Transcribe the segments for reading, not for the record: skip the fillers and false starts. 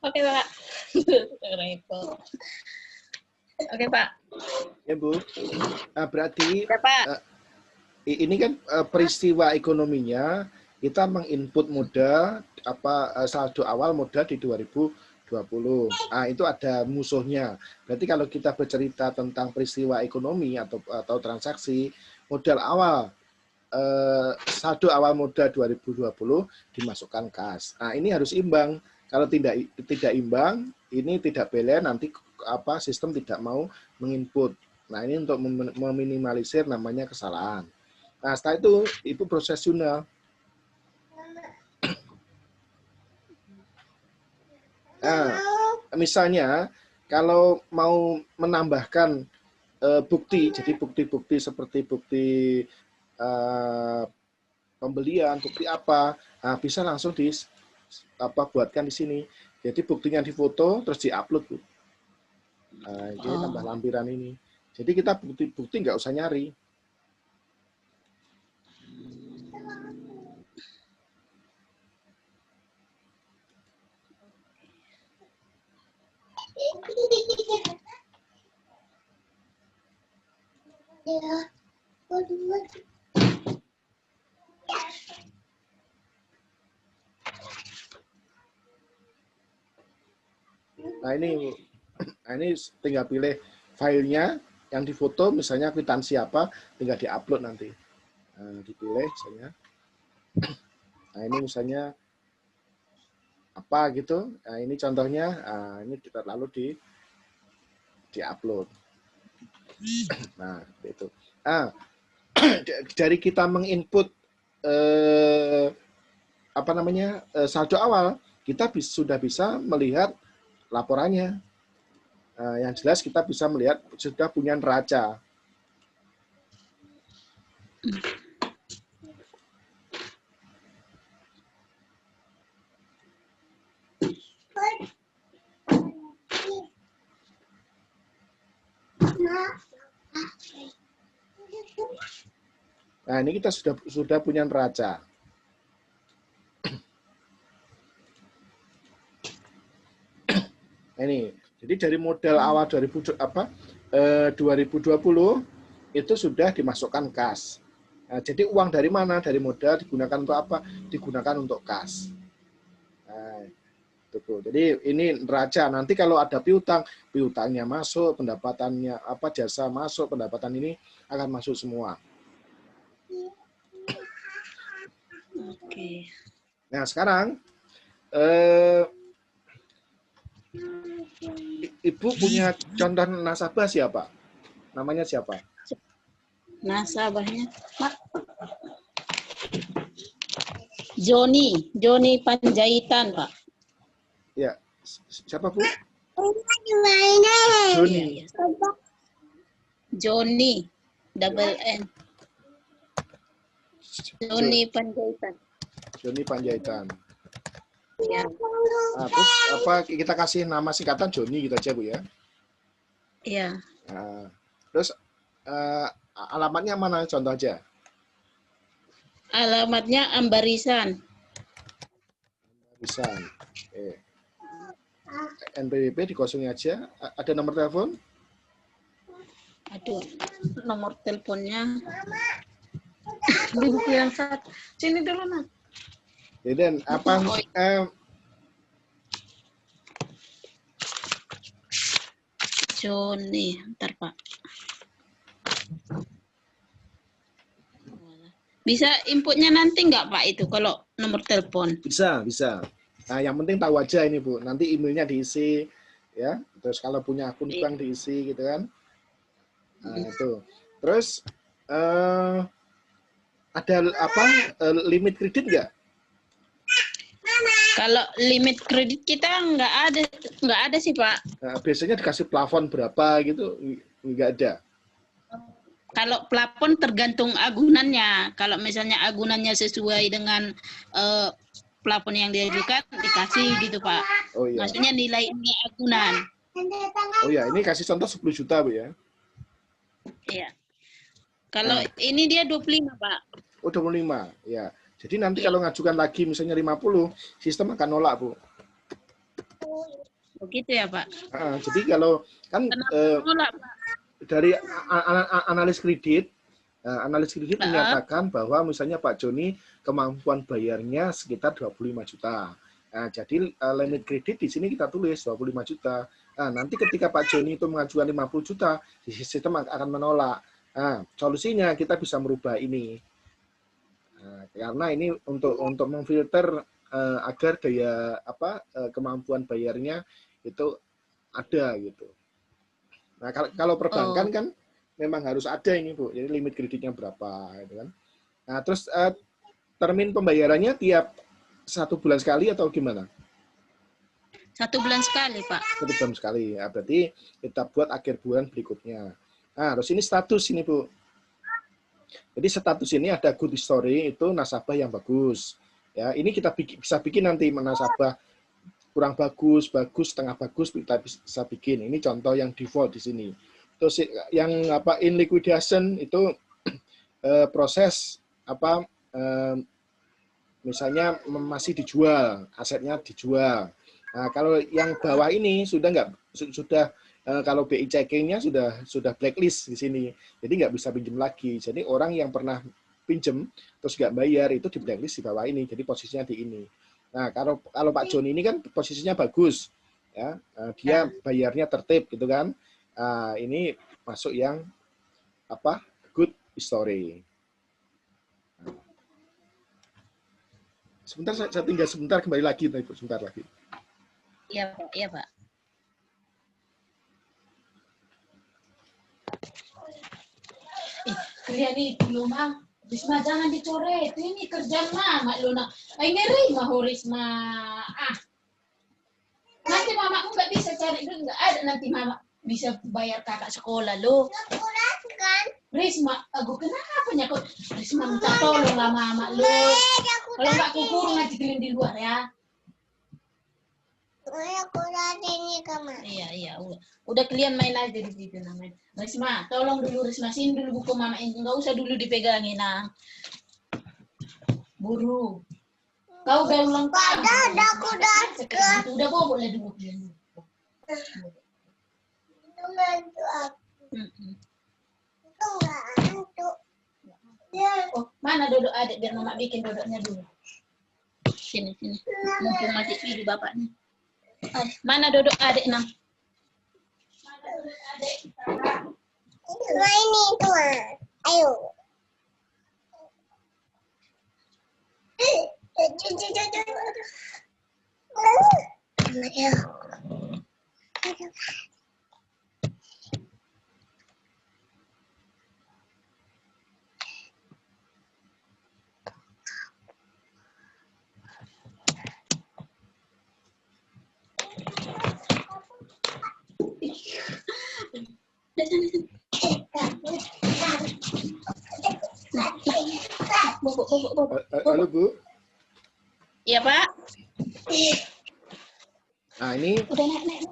Oke, Pak. Oke, Pak. Ya, Bu. Berarti Ya, Pak. Ini kan peristiwa ekonominya kita menginput modal saldo awal modal di 2020. Nah, itu ada musuhnya. Berarti kalau kita bercerita tentang peristiwa ekonomi atau transaksi, modal awal saldo awal modal 2020 dimasukkan kas. Nah, ini harus imbang. Kalau tidak imbang, ini tidak balance, nanti sistem tidak mau menginput. Nah, ini untuk meminimalisir namanya kesalahan. Nah, setelah itu prosesional. Nah, misalnya kalau mau menambahkan bukti, jadi bukti-bukti seperti bukti pembelian, bukti apa, nah, bisa langsung buatkan di sini. Jadi buktinya difoto terus diupload, Bu. Nah, jadi tambah lampiran ini. Jadi kita bukti nggak usah nyari. Nah, ini tinggal pilih filenya yang difoto, misalnya kwitansi apa, tinggal diupload nanti. Nah, dipilih misalnya. Nah, ini misalnya apa gitu. Nah, ini contohnya. Nah, ini kita lalu diupload. Nah, itu. Nah, dari kita menginput saldo awal, kita sudah bisa melihat laporannya. Yang jelas kita bisa melihat sudah punya neraca. Nah, ini kita sudah punya neraca. Ini, jadi dari modal awal 2020 itu sudah dimasukkan kas. Nah, jadi uang dari mana? Dari modal digunakan untuk apa? Digunakan untuk kas. Nah, itu. Jadi ini neraca. Nanti kalau ada piutangnya masuk, pendapatannya jasa masuk, pendapatan ini akan masuk semua. Oke. Nah, sekarang Ibu punya contoh nasabah siapa? Namanya siapa? Nasabahnya, Pak. Joni Panjaitan, Pak. Ya, siapa, Bu? Joni. Joni, double N. Joni Panjaitan. Joni Panjaitan. Ya. Nah, terus kita kasih nama singkatan Joni gitu aja, Bu ya. Iya. Nah, terus alamatnya mana? Contoh aja. Alamatnya Ambarisan. Ambarisan. NPWP dikosongin aja. Ada nomor telepon? Aduh, nomor teleponnya. Di buku yang satu. Sini dulu, Nak. Dan Joni, ntar Pak. Bisa inputnya nanti nggak Pak itu kalau nomor telepon? Bisa, bisa. Nah, yang penting tahu aja ini Bu. Nanti emailnya diisi, ya. Terus kalau punya akun bank diisi, gitu kan. Nah, itu. Terus ada apa limit kredit nggak? Kalau limit kredit kita nggak ada sih Pak. Nah, biasanya dikasih plafon berapa gitu? Nggak ada. Kalau plafon tergantung agunannya. Kalau misalnya agunannya sesuai dengan plafon yang diajukan, dikasih gitu Pak. Oh iya. Maksudnya nilai agunan. Oh ya, ini kasih contoh 10 juta Bu ya. Iya. Kalau ini dia 25 Pak. Oh 25, ya. Jadi nanti kalau ngajukan lagi misalnya 50, sistem akan nolak Bu. Begitu ya Pak. Jadi kalau kan nolak, Pak? Dari analis kredit menyatakan bahwa misalnya Pak Joni kemampuan bayarnya sekitar 25 juta. Nah, jadi limit kredit di sini kita tulis 25 juta. Nah, nanti ketika Pak Joni itu mengajukan 50 juta, sistem akan menolak. Nah, solusinya kita bisa merubah ini. Nah, karena ini untuk memfilter agar daya kemampuan bayarnya itu ada gitu. Nah, kalau perbankan kan memang harus ada ini Bu, jadi limit kreditnya berapa, gitu kan. Nah, terus termin pembayarannya tiap 1 bulan sekali atau gimana? 1 bulan sekali Pak. 1 bulan sekali, ya berarti kita buat akhir bulan berikutnya. Nah, terus ini status ini Bu. Jadi status ini ada good history, itu nasabah yang bagus. Ya, ini kita bisa bikin nanti nasabah kurang bagus, setengah bagus kita bisa bikin. Ini contoh yang default di sini. Terus yang in liquidation itu proses misalnya masih dijual, asetnya dijual. Nah, kalau yang bawah ini sudah kalau BI checking-nya sudah blacklist di sini. Jadi nggak bisa pinjam lagi. Jadi orang yang pernah pinjam terus nggak bayar itu di blacklist di bawah ini. Jadi posisinya di ini. Nah, kalau Pak Joni ini kan posisinya bagus, ya, dia bayarnya tertib, gitu kan. Ini masuk yang good history. Sebentar, saya tinggal sebentar, kembali lagi, Ibu, sebentar lagi. Iya Pak, iya Pak. Kalian itu Lumang, Risma jangan dicoret, ini kerjaan Mama Luna. Ini Risma, Risma. Nanti mamaku nggak bisa cari duit, nggak ada nanti mama bisa bayar kakak sekolah lo. Risma, aku kenapa ya kok Risma minta tolong lah mama lo. Kalau nggak aku kurung nanti kalian di luar ya. Iya, udah kalian main aja di situ namanya. Risma, tolong dulu Risma, sini dulu buku mama ini, nggak usah dulu dipegangin nah. Buru. Kau udah ulang tahun. Aku udah bobo lah dulu. Itu oh, mana dodok adik biar mama bikin dodoknya dulu. Sini. Mumpung masih pilih bapaknya. Mana dodok adik Nam? Mana dodok adik? Ini tuh. Ayo. Halo Bu. Iya Pak. Nah ini. Udah naik.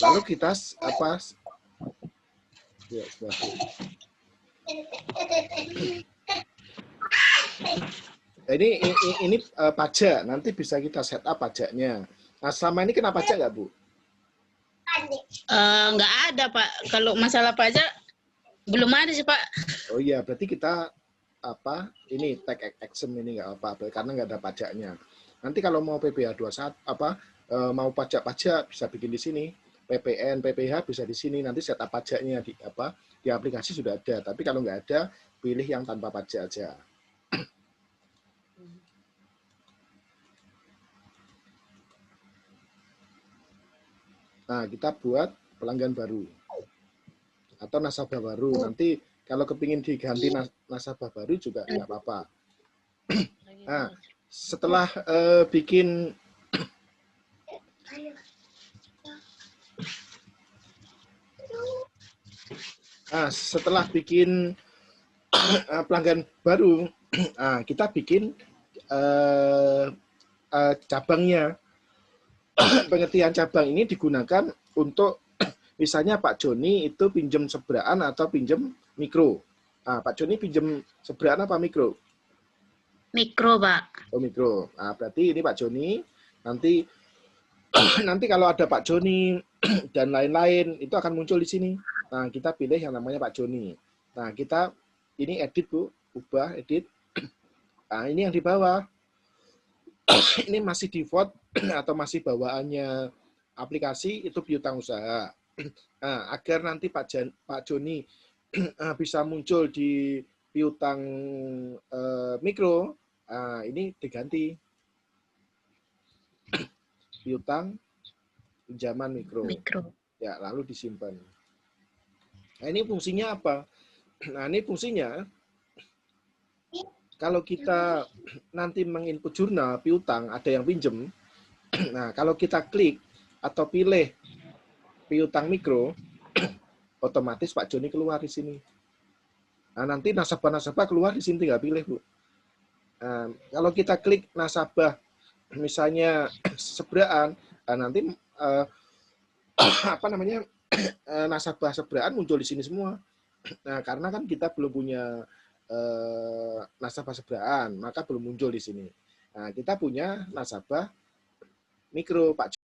Lalu kita Ya, ini pajak, nanti bisa kita set up pajaknya. Nah, selama ini kena pajak nggak Bu? Nggak ada Pak. Kalau masalah pajak belum ada sih Pak. Oh iya, berarti kita ini take action ini nggak apa-apa karena nggak ada pajaknya. Nanti kalau mau PPh 21 mau pajak bisa bikin di sini. PPN, PPH bisa di sini. Nanti setup pajaknya di aplikasi sudah ada. Tapi kalau nggak ada, pilih yang tanpa pajak aja. Nah, kita buat pelanggan baru atau nasabah baru. Nanti kalau kepingin diganti nasabah baru juga nggak apa-apa. Nah, setelah bikin pelanggan baru, kita bikin cabangnya. Pengertian cabang ini digunakan untuk misalnya Pak Joni itu pinjam seberaan atau pinjam mikro. Pak Joni pinjam seberaan apa mikro? Mikro, Pak. Oh, mikro. Berarti ini Pak Joni. Nanti kalau ada Pak Joni dan lain-lain itu akan muncul di sini. Nah, kita pilih yang namanya Pak Joni. Nah, kita ini edit, Bu. Ubah, edit. Nah, ini yang di bawah. Ini masih default atau masih bawaannya aplikasi itu piutang usaha. Nah, agar nanti Pak Joni bisa muncul di piutang mikro, ini diganti piutang pinjaman mikro. Ya, lalu disimpan. Nah, ini fungsinya apa? Nah, ini fungsinya kalau kita nanti menginput jurnal piutang, ada yang pinjem. Nah, kalau kita klik atau pilih piutang mikro, otomatis Pak Joni keluar di sini. Nah, nanti nasabah-nasabah keluar di sini, tinggal pilih, Bu. Nah, kalau kita klik nasabah, misalnya seberaan, nanti nasabah seberaan muncul di sini semua. Nah, karena kan kita belum punya nasabah seberaan, maka belum muncul di sini. Nah, kita punya nasabah mikro, Pak